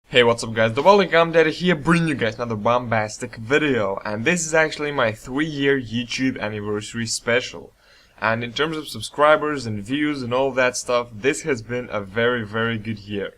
Hey, what's up guys, the Welcome Daddy here, bringing you guys another bombastic video, and this is actually my 3-year YouTube anniversary special. And in terms of subscribers and views and all that stuff, this has been a very good year.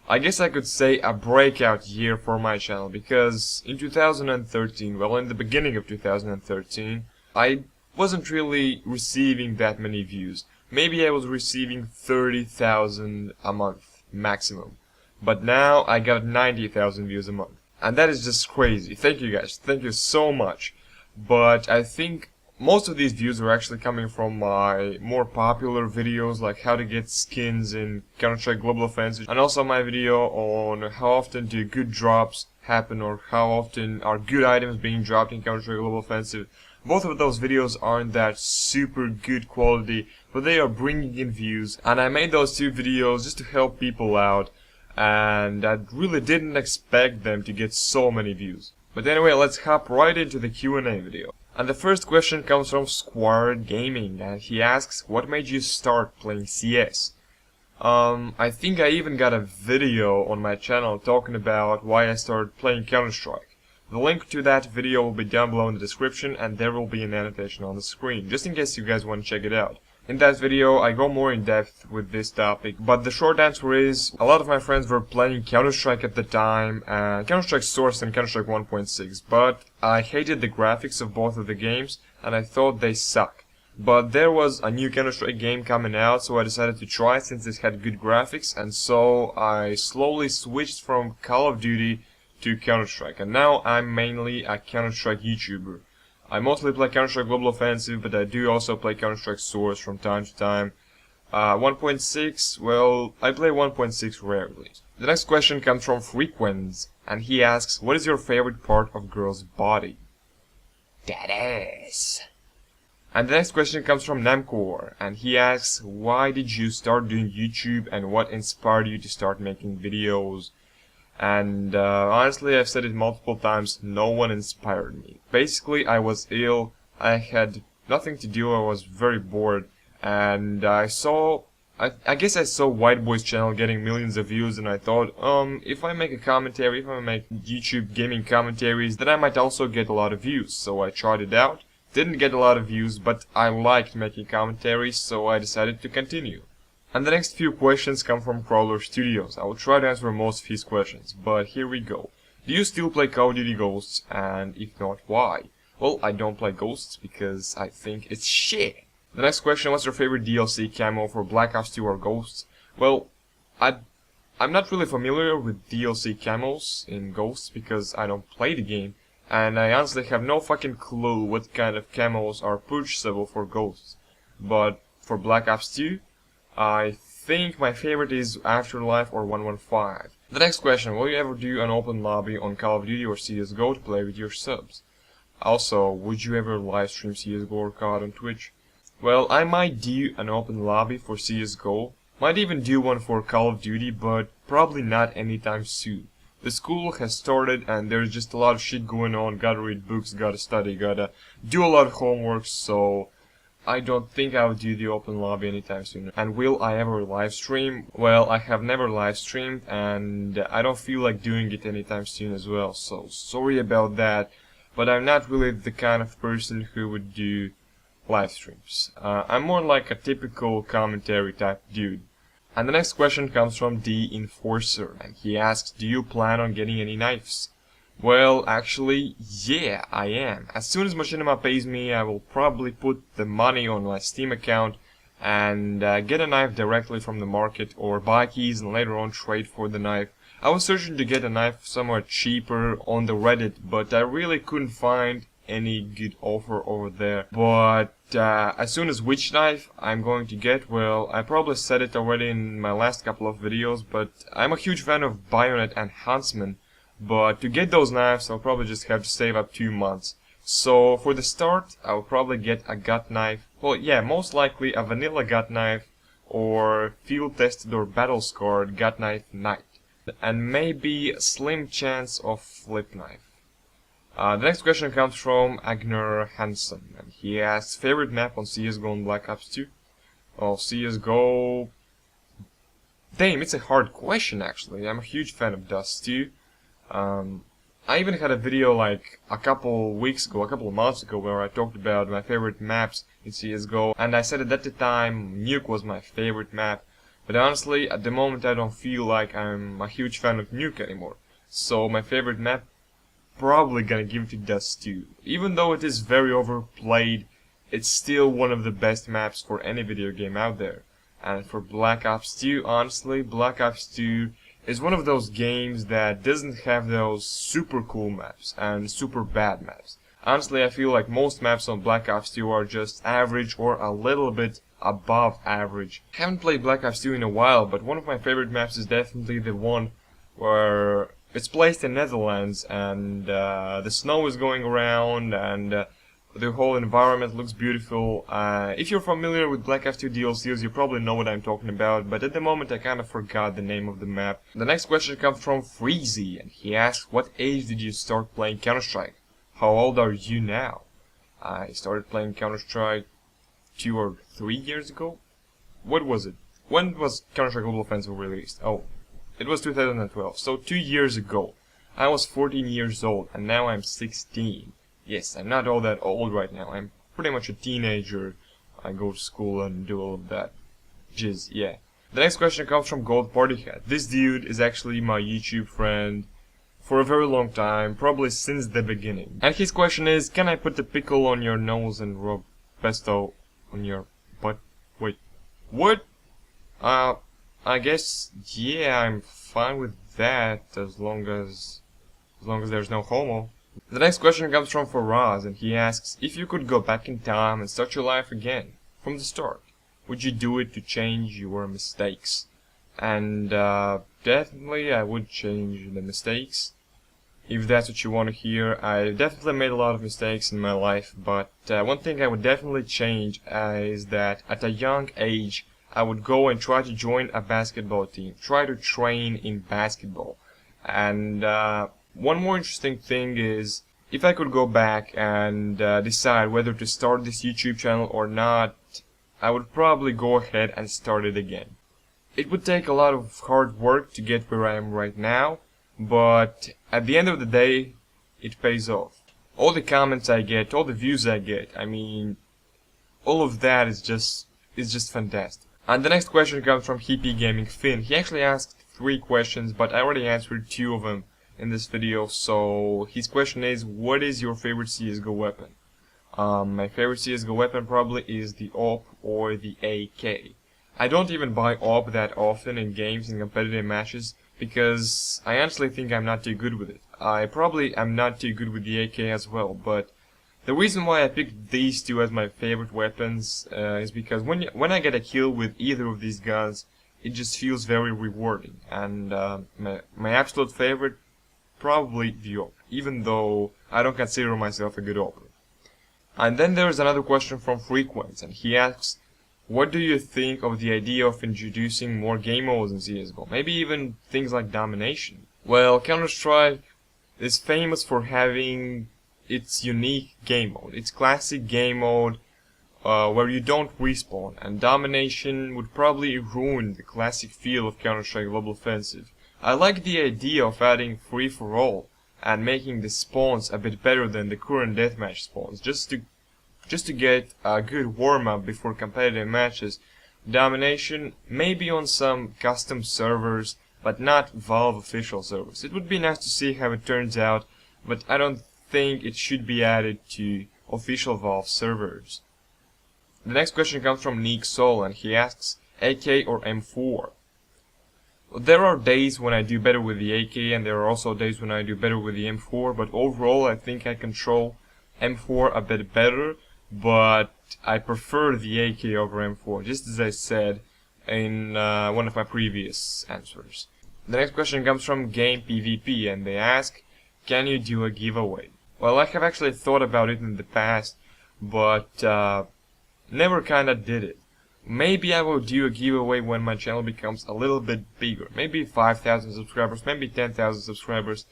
I guess I could say a breakout year for my channel, because in 2013, well, in the beginning of 2013, I wasn't really receiving that many views. Maybe I was receiving 30,000 a month maximum. But now I got 90,000 views a month. And that is just crazy. Thank you guys. Thank you so much. But I think most of these views are actually coming from my more popular videos, like how to get skins in Counter-Strike Global Offensive, and also my video on how often do good drops happen, or how often are good items being dropped in Counter-Strike Global Offensive. Both of those videos aren't that super good quality, but they are bringing in views, and I made those two videos just to help people out. And I really didn't expect them to get so many views. But anyway, let's hop right into the Q&A video. And the first question comes from Squared Gaming, and he asks, what made you start playing CS? I think I even got a video on my channel talking about why I started playing Counter-Strike. The link to that video will be down below in the description, and there will be an annotation on the screen, just in case you guys want to check it out. In that video, I go more in depth with this topic, but the short answer is, a lot of my friends were playing Counter-Strike at the time, Counter-Strike Source and Counter-Strike 1.6, but I hated the graphics of both of the games, and I thought they suck. But there was a new Counter-Strike game coming out, so I decided to try since it had good graphics, and so I slowly switched from Call of Duty to Counter-Strike, and now I'm mainly a Counter-Strike YouTuber. I mostly play Counter-Strike Global Offensive, but I do also play Counter-Strike Source from time to time. 1.6, well, I play 1.6 rarely. The next question comes from Frequens, and he asks, what is your favorite part of girl's body? That ass. And the next question comes from Namcor, and he asks, why did you start doing YouTube and what inspired you to start making videos? And honestly, I've said it multiple times, no one inspired me. Basically, I was ill, I had nothing to do, I was very bored, and I guess I saw White Boy's channel getting millions of views, and I thought, if I make a commentary, if I make YouTube gaming commentaries, then I might also get a lot of views. So I tried it out, didn't get a lot of views, but I liked making commentaries, so I decided to continue. And the next few questions come from Crawler Studios. I will try to answer most of his questions, but here we go. Do you still play Call of Duty Ghosts, and if not, why? Well, I don't play Ghosts because I think it's shit. The next question, what's your favorite DLC camo for Black Ops 2 or Ghosts? Well, I'm not really familiar with DLC camos in Ghosts because I don't play the game, and I honestly have no fucking clue what kind of camos are purchasable for Ghosts. But for Black Ops 2, I think my favorite is Afterlife or 115. The next question, will you ever do an open lobby on Call of Duty or CSGO to play with your subs? Also, would you ever livestream CSGO or COD on Twitch? Well, I might do an open lobby for CSGO, might even do one for Call of Duty, but probably not anytime soon. The school has started and there's just a lot of shit going on, gotta read books, gotta study, gotta do a lot of homework, so I don't think I'll do the open lobby anytime soon. And will I ever live stream? Well, I have never live streamed, and I don't feel like doing it anytime soon as well, so sorry about that, but I'm not really the kind of person who would do live streams. I'm more like a typical commentary type dude. And the next question comes from The Enforcer, and he asks, do you plan on getting any knives? Well, actually, yeah, I am. As soon as Machinima pays me, I will probably put the money on my Steam account and get a knife directly from the market, or buy keys and later on trade for the knife. I was searching to get a knife somewhat cheaper on the Reddit, but I really couldn't find any good offer over there. But as soon as which knife I'm going to get, well, I probably said it already in my last couple of videos, but I'm a huge fan of Bayonet and Huntsman. But to get those knives, I'll probably just have to save up 2 months. So for the start, I'll probably get a gut knife. Well, yeah, most likely a vanilla gut knife or field tested or battle scarred gut knife knight. And maybe a slim chance of flip knife. The next question comes from Agner Hansen, and he asks, favorite map on CSGO and Black Ops 2? Well, CSGO Damn, it's a hard question actually. I'm a huge fan of Dust 2. I even had a video like a couple of months ago, where I talked about my favorite maps in CSGO, and I said that at the time Nuke was my favorite map, but honestly, at the moment I don't feel like I'm a huge fan of Nuke anymore. So my favorite map, probably gonna give it to Dust 2. Even though it is very overplayed, it's still one of the best maps for any video game out there. And for Black Ops 2, honestly, Black Ops 2 is one of those games that doesn't have those super cool maps and super bad maps. Honestly, I feel like most maps on Black Ops 2 are just average or a little bit above average. I haven't played Black Ops 2 in a while, but one of my favorite maps is definitely the one where it's placed in Netherlands, and the snow is going around, and the whole environment looks beautiful. If you're familiar with Black Ops 2 DLCs, you probably know what I'm talking about, but at the moment I kind of forgot the name of the map. The next question comes from Freezy, and he asks, what age did you start playing Counter-Strike? How old are you now? I started playing Counter-Strike 2 or 3 years ago? What was it? When was Counter-Strike Global Offensive released? Oh, it was 2012, so 2 years ago. I was 14 years old, and now I'm 16. Yes, I'm not all that old right now. I'm pretty much a teenager. I go to school and do all of that jizz, yeah. The next question comes from Gold Party Hat. This dude is actually my YouTube friend for a very long time, probably since the beginning. And his question is, can I put the pickle on your nose and rub pesto on your butt? Wait, what? I guess, yeah, I'm fine with that, as long as there's no homo. The next question comes from Faraz, and he asks, if you could go back in time and start your life again, from the start, would you do it to change your mistakes? And definitely I would change the mistakes, if that's what you want to hear. I definitely made a lot of mistakes in my life, but one thing I would definitely change is that at a young age, I would go and try to join a basketball team, try to train in basketball. And one more interesting thing is, if I could go back and decide whether to start this YouTube channel or not, I would probably go ahead and start it again. It would take a lot of hard work to get where I am right now, but at the end of the day, it pays off. All the comments I get, all the views I get, I mean, all of that is just fantastic. And the next question comes from Hippie Gaming Finn. He actually asked 3 questions, but I already answered 2 of them in this video. So his question is, what is your favorite CSGO weapon? My favorite CSGO weapon probably is the AWP or the AK. I don't even buy AWP that often in games and competitive matches, because I honestly think I'm not too good with it. I probably am not too good with the AK as well, but the reason why I picked these 2 as my favorite weapons is because when I get a kill with either of these guns, it just feels very rewarding. And my absolute favorite, probably the AWP, even though I don't consider myself a good AWPer. And then there's another question from Frequenz, and he asks, what do you think of the idea of introducing more game modes in CSGO? Maybe even things like domination. Well, Counter-Strike is famous for having its unique game mode, its classic game mode where you don't respawn, and domination would probably ruin the classic feel of Counter-Strike Global Offensive. I like the idea of adding free-for-all and making the spawns a bit better than the current deathmatch spawns, just to get a good warm-up before competitive matches. Domination may be on some custom servers, but not Valve official servers. It would be nice to see how it turns out, but I don't think it should be added to official Valve servers. The next question comes from Nick Soul, and he asks, AK or M4? There are days when I do better with the AK, and there are also days when I do better with the M4, but overall I think I control M4 a bit better, but I prefer the AK over M4, just as I said in one of my previous answers. The next question comes from Game PvP, and they ask, can you do a giveaway? Well, I have actually thought about it in the past, but never kinda did it. Maybe I will do a giveaway when my channel becomes a little bit bigger. Maybe 5,000 subscribers, maybe 10,000 subscribers.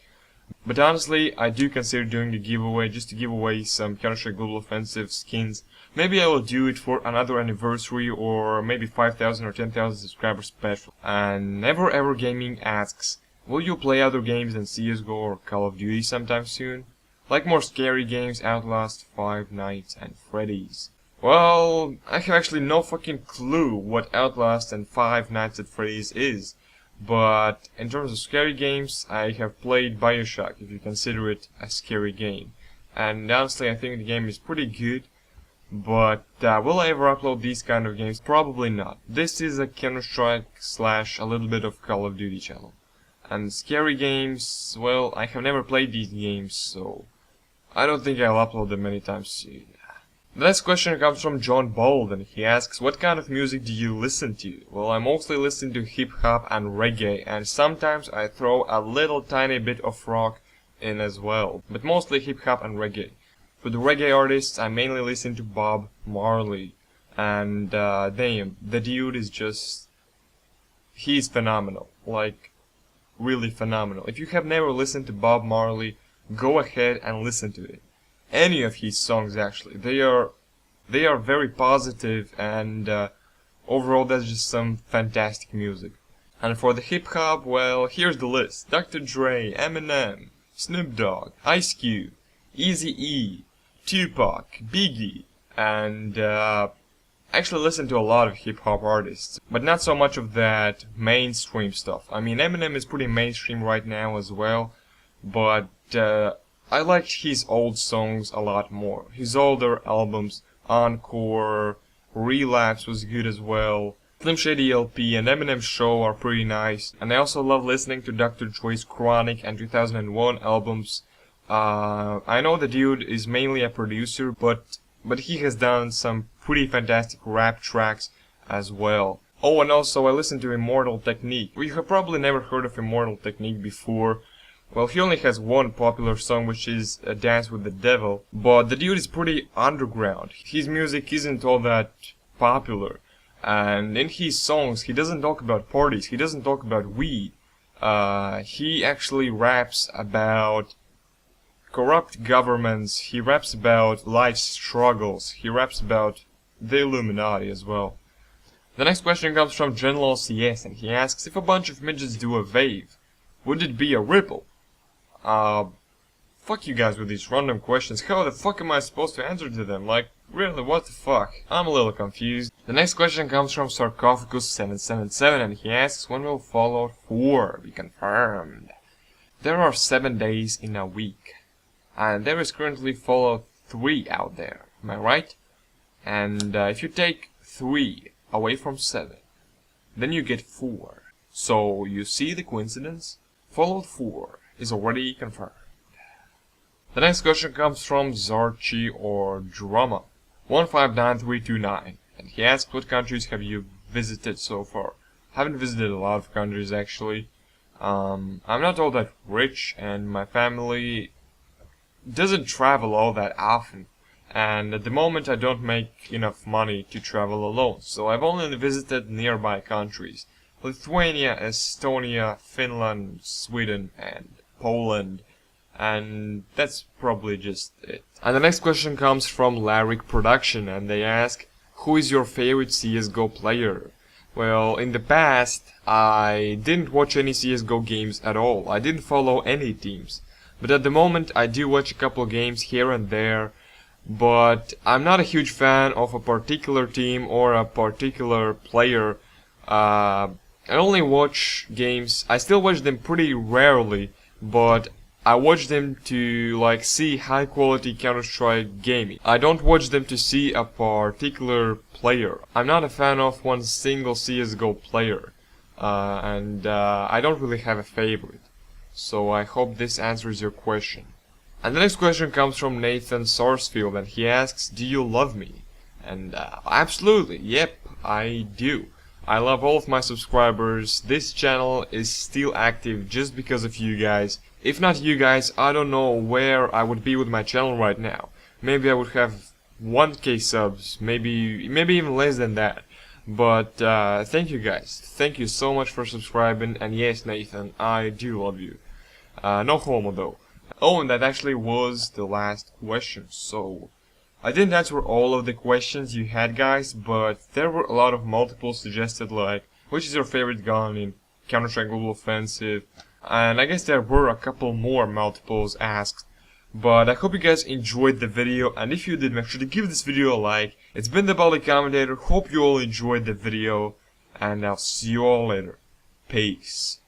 But honestly, I do consider doing a giveaway just to give away some Counter-Strike Global Offensive skins. Maybe I will do it for another anniversary or maybe 5,000 or 10,000 subscriber special. And Never Ever Gaming asks, will you play other games than CSGO or Call of Duty sometime soon? Like more scary games, Outlast, Five Nights and Freddy's. Well, I have actually no fucking clue what Outlast and Five Nights at Freddy's is. But in terms of scary games, I have played Bioshock, if you consider it a scary game. And honestly, I think the game is pretty good. But will I ever upload these kind of games? Probably not. This is a Counter-Strike / a little bit of Call of Duty channel. And scary games, well, I have never played these games, so I don't think I'll upload them anytime soon. The next question comes from John Bold, and he asks, what kind of music do you listen to? Well, I mostly listen to hip-hop and reggae, and sometimes I throw a little tiny bit of rock in as well, but mostly hip-hop and reggae. For the reggae artists, I mainly listen to Bob Marley, and damn, the dude is just... he's phenomenal, like, really phenomenal. If you have never listened to Bob Marley, go ahead and listen to it. Any of his songs actually, they are very positive, and overall that's just some fantastic music. And for the hip hop, well, here's the list: Dr. Dre, Eminem, Snoop Dogg, Ice Cube, Eazy-E, Tupac, Biggie, and actually listen to a lot of hip hop artists, but not so much of that mainstream stuff. I mean, Eminem is pretty mainstream right now as well, but I liked his old songs a lot more. His older albums, Encore, Relapse was good as well. Slim Shady LP and Eminem Show are pretty nice. And I also love listening to Dr. Dre's Chronic and 2001 albums. I know the dude is mainly a producer, but he has done some pretty fantastic rap tracks as well. Oh, and also I listen to Immortal Technique. You have probably never heard of Immortal Technique before. Well, he only has one popular song, which is Dance with the Devil, but the dude is pretty underground. His music isn't all that popular, and in his songs, he doesn't talk about parties, he doesn't talk about weed. He actually raps about corrupt governments, he raps about life's struggles, he raps about the Illuminati as well. The next question comes from General CS, and he asks, if a bunch of midgets do a wave, would it be a ripple? Fuck you guys with these random questions. How the fuck am I supposed to answer to them? Like, really, what the fuck? I'm a little confused. The next question comes from Sarcophagus777, and he asks, when will Fallout 4 be confirmed? There are 7 days in a week, and there is currently Fallout 3 out there, am I right? And if you take 3 away from 7, then you get 4. So, you see the coincidence? Fallout 4 is already confirmed. The next question comes from Zarchi or Drama 159329, and he asks, what countries have you visited so far? Haven't visited a lot of countries actually. I'm not all that rich, and my family doesn't travel all that often, and at the moment I don't make enough money to travel alone, so I've only visited nearby countries: Lithuania, Estonia, Finland, Sweden, and Poland, and that's probably just it. And the next question comes from Larrick Production, and they ask, who is your favorite CSGO player? Well, in the past, I didn't watch any CSGO games at all. I didn't follow any teams. But at the moment, I do watch a couple games here and there, but I'm not a huge fan of a particular team or a particular player. I only watch games, I still watch them pretty rarely, but I watch them to like see high quality Counter-Strike gaming. I don't watch them to see a particular player. I'm not a fan of one single CSGO player, and I don't really have a favorite. So I hope this answers your question. And the next question comes from Nathan Sarsfield, and he asks, do you love me? And absolutely, yep, I do. I love all of my subscribers. This channel is still active just because of you guys. If not you guys, I don't know where I would be with my channel right now. Maybe I would have 1k subs, maybe even less than that. But thank you guys. Thank you so much for subscribing, and yes, Nathan, I do love you. No homo though. Oh, and that actually was the last question, so I didn't answer all of the questions you had, guys, but there were a lot of multiples suggested, like, which is your favorite gun in Counter-Strike Global Offensive, and I guess there were a couple more multiples asked. But I hope you guys enjoyed the video, and if you did, make sure to give this video a like. It's been the Baldy Commentator, hope you all enjoyed the video, and I'll see you all later. Peace.